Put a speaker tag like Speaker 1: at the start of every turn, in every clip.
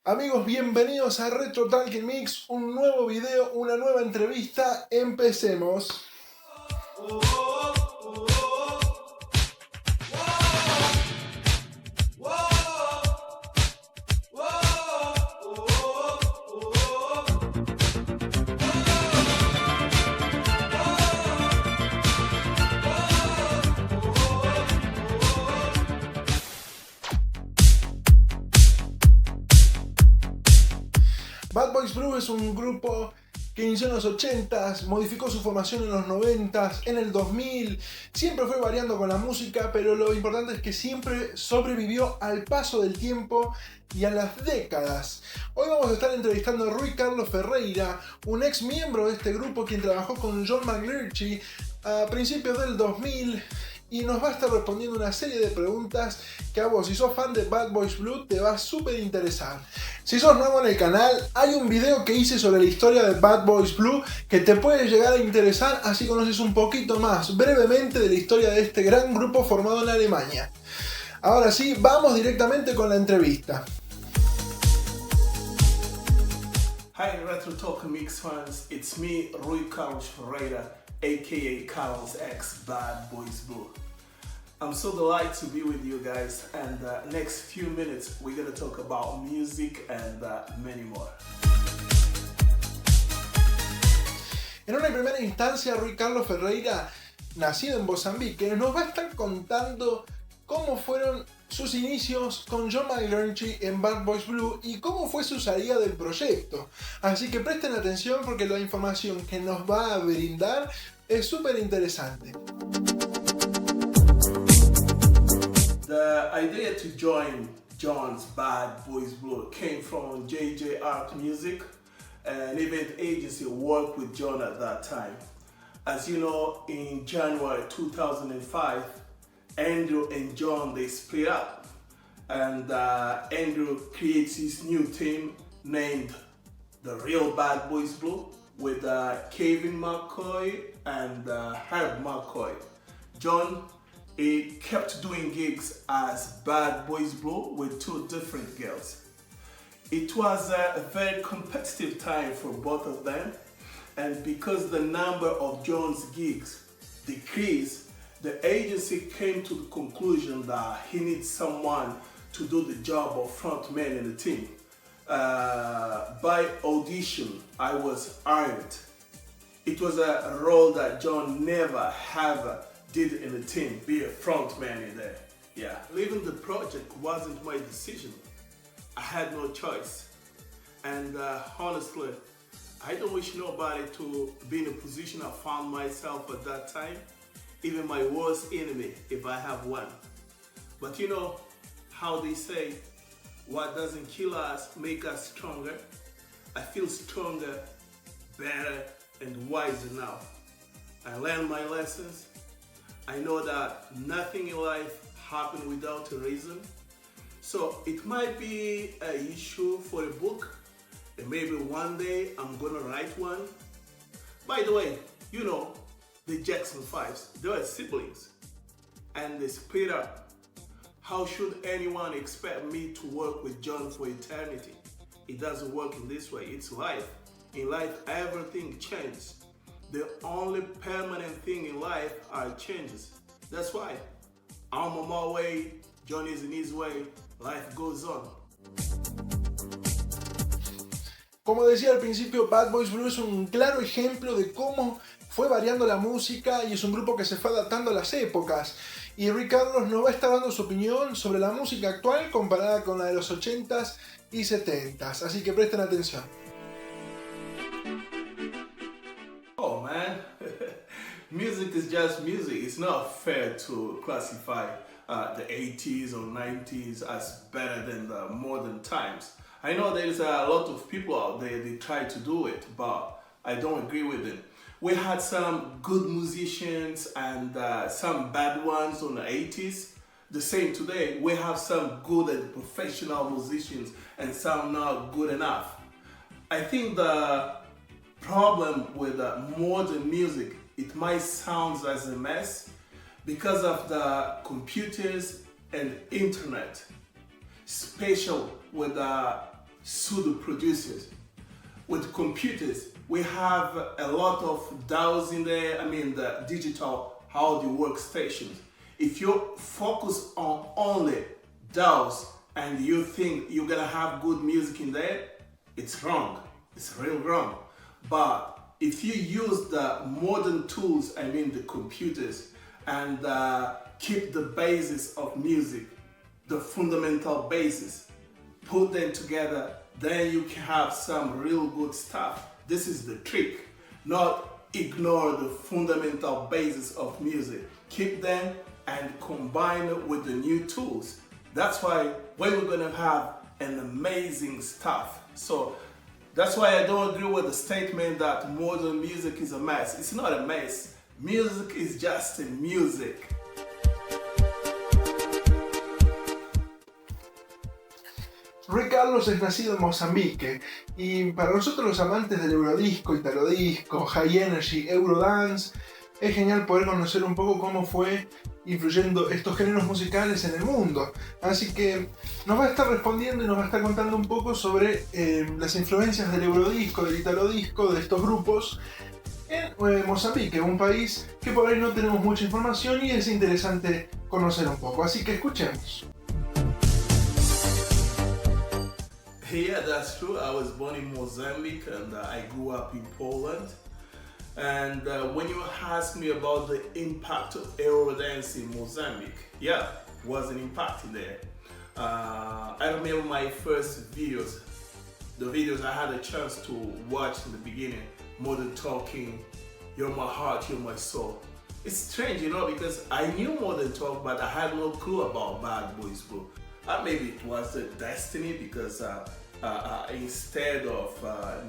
Speaker 1: Amigos, bienvenidos a Retro Talking Mix, un nuevo video, una nueva entrevista. Empecemos. Bad Boys Blue es un grupo que inició en los 80s, modificó su formación en los 90s, en el 2000, siempre fue variando con la música, pero lo importante es que siempre sobrevivió al paso del tiempo y a las décadas. Hoy vamos a estar entrevistando a Rui Carlos Ferreira, un ex miembro de este grupo quien trabajó con John McLearchy a principios del 2000 y nos va a estar respondiendo una serie de preguntas que a vos, si sos fan de Bad Boys Blue, te va a súper interesar. Si sos nuevo en el canal, hay un video que hice sobre la historia de Bad Boys Blue que te puede llegar a interesar, así conoces un poquito más brevemente de la historia de este gran grupo formado en Alemania. Ahora sí, vamos directamente con la entrevista.
Speaker 2: Hi Retro Talking Mix fans, it's me, Rui Carlos Ferreira, aka Carlos X Bad Boys Blue. I'm so delighted to be with you guys, and next few minutes we're gonna talk about music and many more.
Speaker 1: En una primera instancia, Rui Carlos Ferreira, nacido en Mozambique, nos va a estar contando cómo fueron sus inicios con John McLearchy en Bad Boys Blue y cómo fue su salida del proyecto. Así que presten atención porque la información que nos va a brindar es súper interesante.
Speaker 2: The idea to join John's Bad Boys Blue came from JJ Art Music, an event agency worked with John at that time. As you know, in January 2005, Andrew and John, they split up, and Andrew creates his new team named The Real Bad Boys Blue with Kevin McCoy and Herb McCoy. John, he kept doing gigs as Bad Boys Blue with two different girls. It was a very competitive time for both of them, and because the number of John's gigs decreased, the agency came to the conclusion that he needs someone to do the job of frontman in the team. By audition, I was hired. It was a role that John never ever did in the team, be a frontman in there. Yeah, leaving the project wasn't my decision. I had no choice. And honestly, I don't wish nobody to be in a position I found myself at that time. Even my worst enemy, if I have one. But you know how they say, what doesn't kill us make us stronger. I feel stronger, better, and wiser now. I learned my lessons. I know that nothing in life happens without a reason. So it might be an issue for a book, and maybe one day I'm gonna write one. By the way, you know, the Jackson 5s, they were siblings, and they split up. How should anyone expect me to work with John for eternity? It doesn't work in this way, it's life. In life, everything changes. The only permanent thing in life are changes. That's why I'm on my way, John is in his way, life goes on.
Speaker 1: Como decía al principio, Bad Boys Blue es un claro ejemplo de cómo fue variando la música y es un grupo que se fue adaptando a las épocas. Y Rui Carlos nos va a estar dando su opinión sobre la música actual comparada con la de los 80s y 70s. Así que presten atención.
Speaker 2: Oh man, music is just music. It's not fair to classify the 80s or 90s as better than the modern times. I know there's a lot of people out there, they try to do it, but I don't agree with them. We had some good musicians and some bad ones on the 80s. The same today, we have some good and professional musicians and some not good enough. I think the problem with modern music, it might sound as a mess because of the computers and internet, special with pseudo producers. With computers, we have a lot of DAWs in there, the digital audio workstations. If you focus on only DAWs and you think you're gonna have good music in there, it's wrong. It's real wrong. But if you use the modern tools, the computers, and keep the basis of music, the fundamental basis, put them together, then you can have some real good stuff. This is the trick. Not ignore the fundamental basis of music. Keep them and combine it with the new tools. That's why we're gonna have an amazing stuff. So that's why I don't agree with the statement that modern music is a mess. It's not a mess. Music is just music.
Speaker 1: Rey Carlos es nacido en Mozambique y para nosotros los amantes del eurodisco, italodisco, high energy, eurodance, es genial poder conocer un poco cómo fue influyendo estos géneros musicales en el mundo. Así que nos va a estar respondiendo y nos va a estar contando un poco sobre las influencias del eurodisco, del italodisco, de estos grupos en Mozambique, un país que por ahí no tenemos mucha información y es interesante conocer un poco. Así que escuchemos.
Speaker 2: Yeah, that's true. I was born in Mozambique and I grew up in Poland. And when you asked me about the impact of Eurodance in Mozambique, yeah, was an impact in there. I remember my first videos, the videos I had a chance to watch in the beginning, Modern Talking, You're My Heart, You're My Soul. It's strange, because I knew Modern Talk, but I had no clue about Bad Boys Blue. Maybe it was a destiny because instead of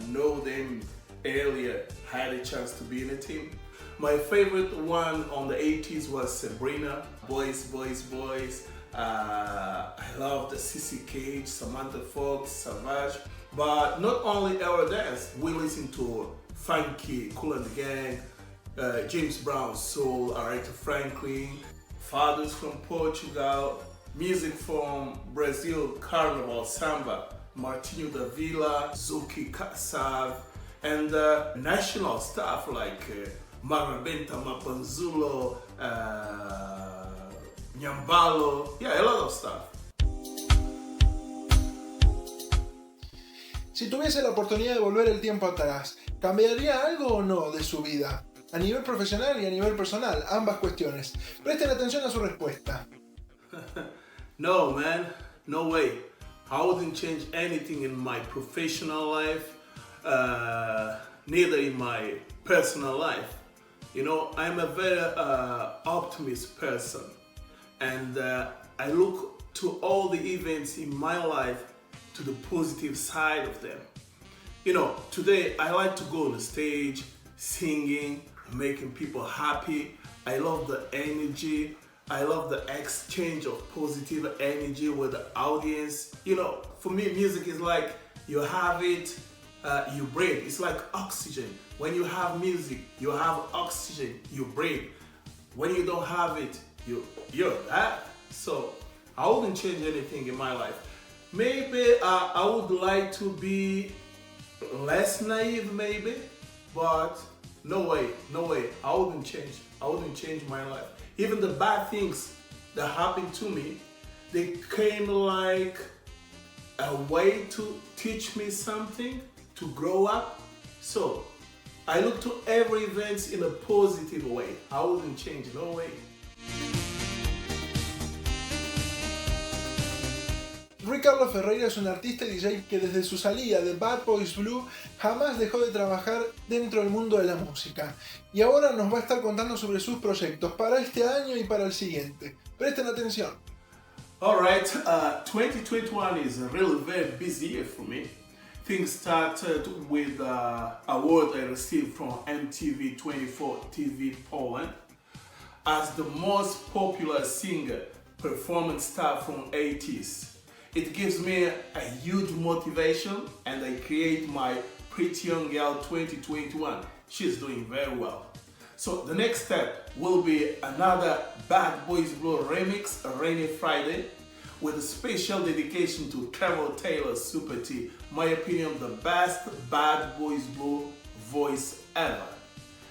Speaker 2: know them earlier, I had a chance to be in a team. My favorite one on the 80s was Sabrina, Boys, Boys, Boys. I love the CC Cage, Samantha Fox, Savage. But not only Eurodance, we listen to Funky, Kool and the Gang, James Brown, Soul, Aretha Franklin, Fathers from Portugal, music from Brazil, Carnival, Samba, Martinho da Vila, Zuki Kassav, and national stuff like Marabenta Mapanzulo, Nyambalo, yeah, a lot of stuff.
Speaker 1: Si tuviese la oportunidad de volver el tiempo atrás, ¿cambiaría algo o no de su vida? A nivel profesional y a nivel personal, ambas cuestiones. Presten atención a su respuesta.
Speaker 2: No, man, no way. I wouldn't change anything in my professional life, neither in my personal life. I'm a very optimist person, and I look to all the events in my life to the positive side of them. Today I like to go on the stage, singing, making people happy. I love the energy. I love the exchange of positive energy with the audience. For me, music is like you have it, you breathe. It's like oxygen. When you have music, you have oxygen, you breathe. When you don't have it, you're that. So I wouldn't change anything in my life. Maybe I would like to be less naive, maybe, but no way. I wouldn't change my life. Even the bad things that happened to me, they came like a way to teach me something, to grow up. So I look to every event in a positive way. I wouldn't change, no way.
Speaker 1: Rey Carlos Ferreira es un artista y DJ que desde su salida de Bad Boys Blue jamás dejó de trabajar dentro del mundo de la música. Y ahora nos va a estar contando sobre sus proyectos para este año y para el siguiente. Presten atención.
Speaker 2: Alright, 2021 is a really very busy year for me. Things started with an award I received from MTV 24 TV Poland as the most popular singer performance star from 80s. It gives me a huge motivation and I create my Pretty Young Girl 2021. She's doing very well. So the next step will be another Bad Boys Blue remix, Rainy Friday, with a special dedication to Trevor Taylor Super T, my opinion, the best Bad Boys Blue voice ever.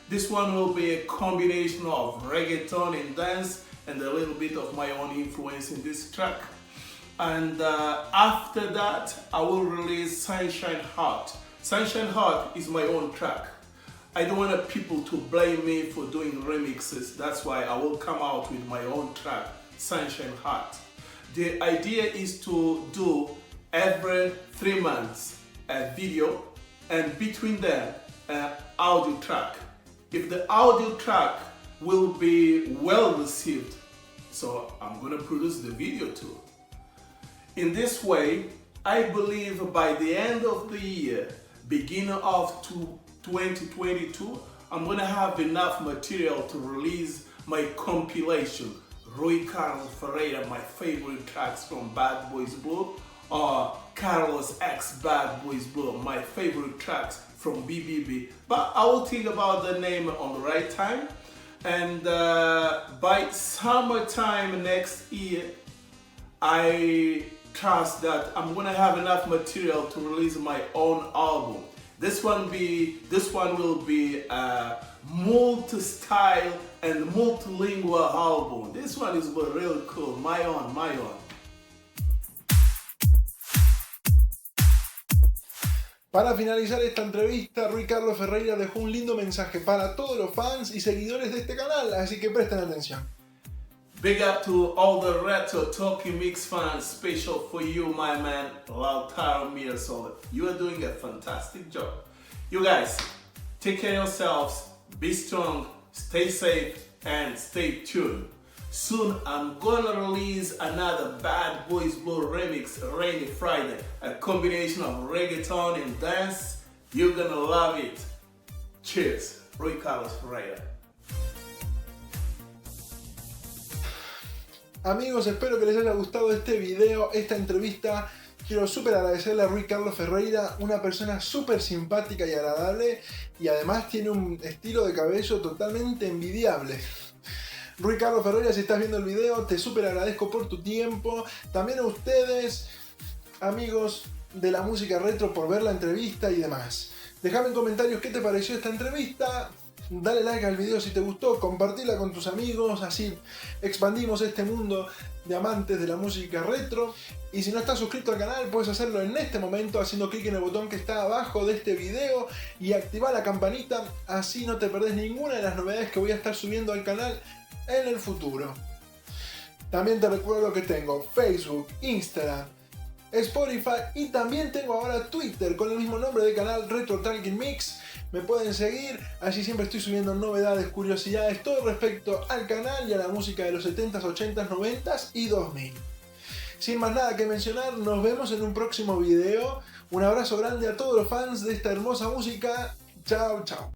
Speaker 2: This one will be a combination of reggaeton and dance and a little bit of my own influence in this track. And after that, I will release Sunshine Heart. Sunshine Heart is my own track. I don't want people to blame me for doing remixes. That's why I will come out with my own track, Sunshine Heart. The idea is to do every 3 months a video and between them an audio track. If the audio track will be well received, so I'm gonna produce the video too. In this way, I believe by the end of the year, beginning of 2022, I'm gonna have enough material to release my compilation, Rui Carlos Ferreira, my favorite tracks from Bad Boys Blue, or Carlos X Bad Boys Blue, my favorite tracks from BBB. But I will think about the name on the right time. And by summertime next year, I trust that I'm gonna have enough material to release my own album. This one will be a multi-style and multilingual album. This one is really cool. My own.
Speaker 1: Para finalizar esta entrevista, Rui Carlos Ferreira dejó un lindo mensaje para todos los fans y seguidores de este canal, así que presten atención.
Speaker 2: Big up to all the Retro Talking Mix fans, special for you, my man, Lautaro Mirasol. You are doing a fantastic job. You guys, take care of yourselves, be strong, stay safe, and stay tuned. Soon I'm gonna release another Bad Boys Blue remix, Rainy Friday, a combination of reggaeton and dance. You're gonna love it. Cheers, Rui Carlos Ferreira.
Speaker 1: Amigos, espero que les haya gustado este video, esta entrevista. Quiero súper agradecerle a Rui Carlos Ferreira, una persona súper simpática y agradable, y además tiene un estilo de cabello totalmente envidiable. Rui Carlos Ferreira, si estás viendo el video, te súper agradezco por tu tiempo. También a ustedes, amigos de la música retro, por ver la entrevista y demás. Déjame en comentarios qué te pareció esta entrevista. Dale like al video si te gustó, compartila con tus amigos, así expandimos este mundo de amantes de la música retro. Y si no estás suscrito al canal, puedes hacerlo en este momento haciendo clic en el botón que está abajo de este video y activar la campanita, así no te perdés ninguna de las novedades que voy a estar subiendo al canal en el futuro. También te recuerdo que tengo Facebook, Instagram, Spotify y también tengo ahora Twitter con el mismo nombre de canal, Retro Talking Mix. Me pueden seguir, allí siempre estoy subiendo novedades, curiosidades, todo respecto al canal y a la música de los 70s, 80s, 90s y 2000. Sin más nada que mencionar, nos vemos en un próximo video. Un abrazo grande a todos los fans de esta hermosa música. Chao, chao.